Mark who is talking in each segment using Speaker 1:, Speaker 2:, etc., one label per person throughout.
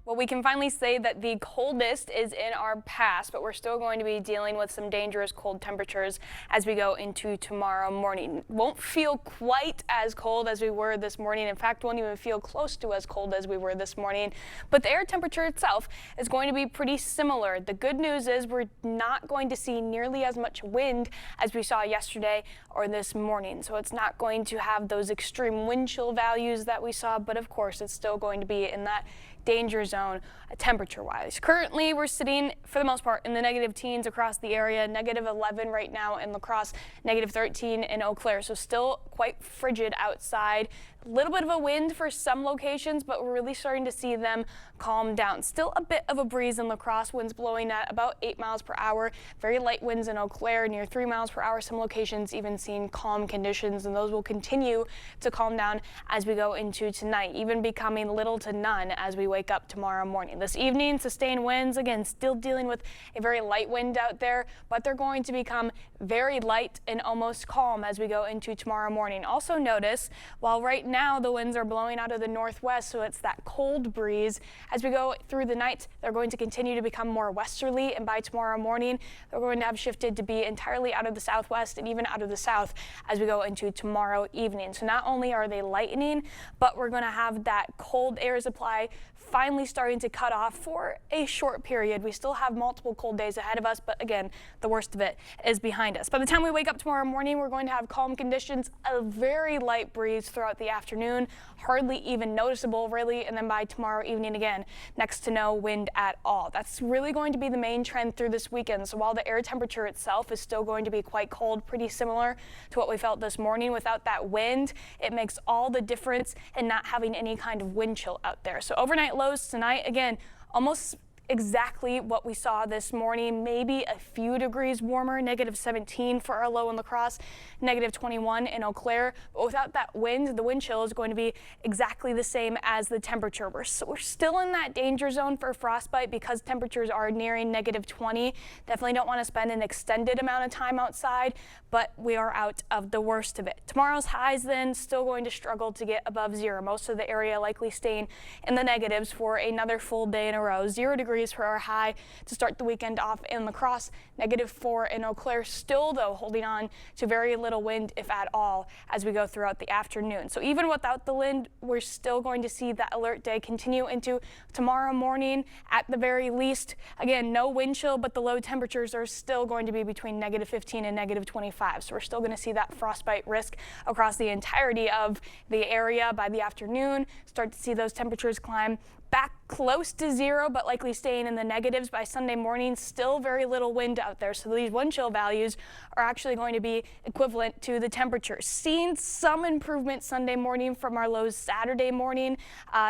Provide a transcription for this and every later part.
Speaker 1: Well, we can finally say that the coldest is in our past, but we're still going to be dealing with some dangerous cold temperatures as we go into tomorrow morning. Won't feel quite as cold as we were this morning. In fact, won't even feel close to as cold as we were this morning. But the air temperature itself is going to be pretty similar. The good news is we're not going to see nearly as much wind as we saw yesterday or this morning. So it's not going to have those extreme wind chill values that we saw, but of course it's still going to be in that danger zone temperature-wise. Currently, we're sitting, for the most part, in the negative teens across the area, negative 11 right now in La Crosse, negative 13 in Eau Claire, so still quite frigid outside. A little bit of a wind for some locations, but we're really starting to see them calm down. Still a bit of a breeze in La Crosse, winds blowing at about 8 miles per hour. Very light winds in Eau Claire, near 3 miles per hour. Some locations even seeing calm conditions, and those will continue to calm down as we go into tonight, even becoming little to none as we wake up tomorrow morning. This evening, sustained winds, again, still dealing with a very light wind out there, but they're going to become very light and almost calm as we go into tomorrow morning. Also notice, while right now the winds are blowing out of the northwest, so it's that cold breeze, as we go through the night, they're going to continue to become more westerly, and by tomorrow morning, they're going to have shifted to be entirely out of the southwest and even out of the south as we go into tomorrow evening. So not only are they lightening, but we're going to have that cold air supply finally starting to cut off for a short period. We still have multiple cold days ahead of us, but again, the worst of it is behind us. By the time we wake up tomorrow morning, we're going to have calm conditions, a very light breeze throughout the afternoon, hardly even noticeable really, and then by tomorrow evening again, next to no wind at all. That's really going to be the main trend through this weekend. So while the air temperature itself is still going to be quite cold, pretty similar to what we felt this morning, without that wind, it makes all the difference in not having any kind of wind chill out there. So overnight lows tonight, again, almost exactly what we saw this morning, maybe a few degrees warmer, negative 17 for our low in La Crosse, negative 21 in Eau Claire. But without that wind, the wind chill is going to be exactly the same as the temperature. We're still in that danger zone for frostbite because temperatures are nearing negative 20. Definitely don't want to spend an extended amount of time outside, but we are out of the worst of it. Tomorrow's highs then still going to struggle to get above zero. Most of the area likely staying in the negatives for another full day in a row. 0 degrees for our high to start the weekend off in La Crosse, negative 4 in Eau Claire. Still though holding on to very little wind, if at all, as we go throughout the afternoon. So even without the wind, we're still going to see that alert day continue into tomorrow morning at the very least. Again, no wind chill, but the low temperatures are still going to be between negative 15 and negative 25. So we're still going to see that frostbite risk across the entirety of the area by the afternoon. Start to see those temperatures climb back close to zero, but likely staying in the negatives by Sunday morning. Still very little wind out there, so these wind chill values are actually going to be equivalent to the temperatures. Seeing some improvement Sunday morning from our lows Saturday morning.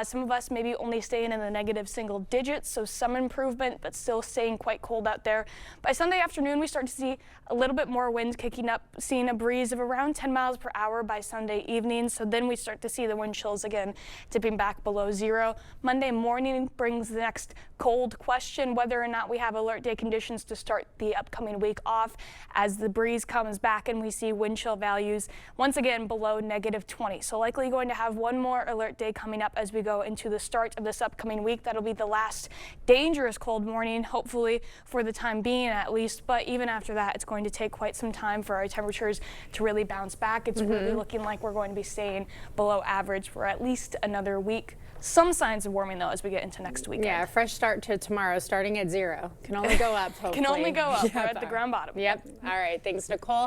Speaker 1: Some of us maybe only staying in the negative single digits, so some improvement, but still staying quite cold out there. By Sunday afternoon, we start to see a little bit more wind kicking up, seeing a breeze of around 10 miles per hour by Sunday evening. So then we start to see the wind chills again dipping back below zero. Monday morning brings the next cold question, whether or not we have alert day conditions to start the upcoming week off, as the breeze comes back and we see wind chill values once again below negative 20. So likely going to have one more alert day coming up as we go into the start of this upcoming week. That'll be the last dangerous cold morning, hopefully for the time being at least. But even after that, it's going to take quite some time for our temperatures to really bounce back. It's really looking like we're going to be staying below average for at least another week. Some signs of warming though as we get into next weekend.
Speaker 2: Yeah, a fresh start to tomorrow, starting at 0. Can only go up, hopefully.
Speaker 1: Can only go up. We're at the ground bottom.
Speaker 2: Yep. All right. Thanks, Nicole.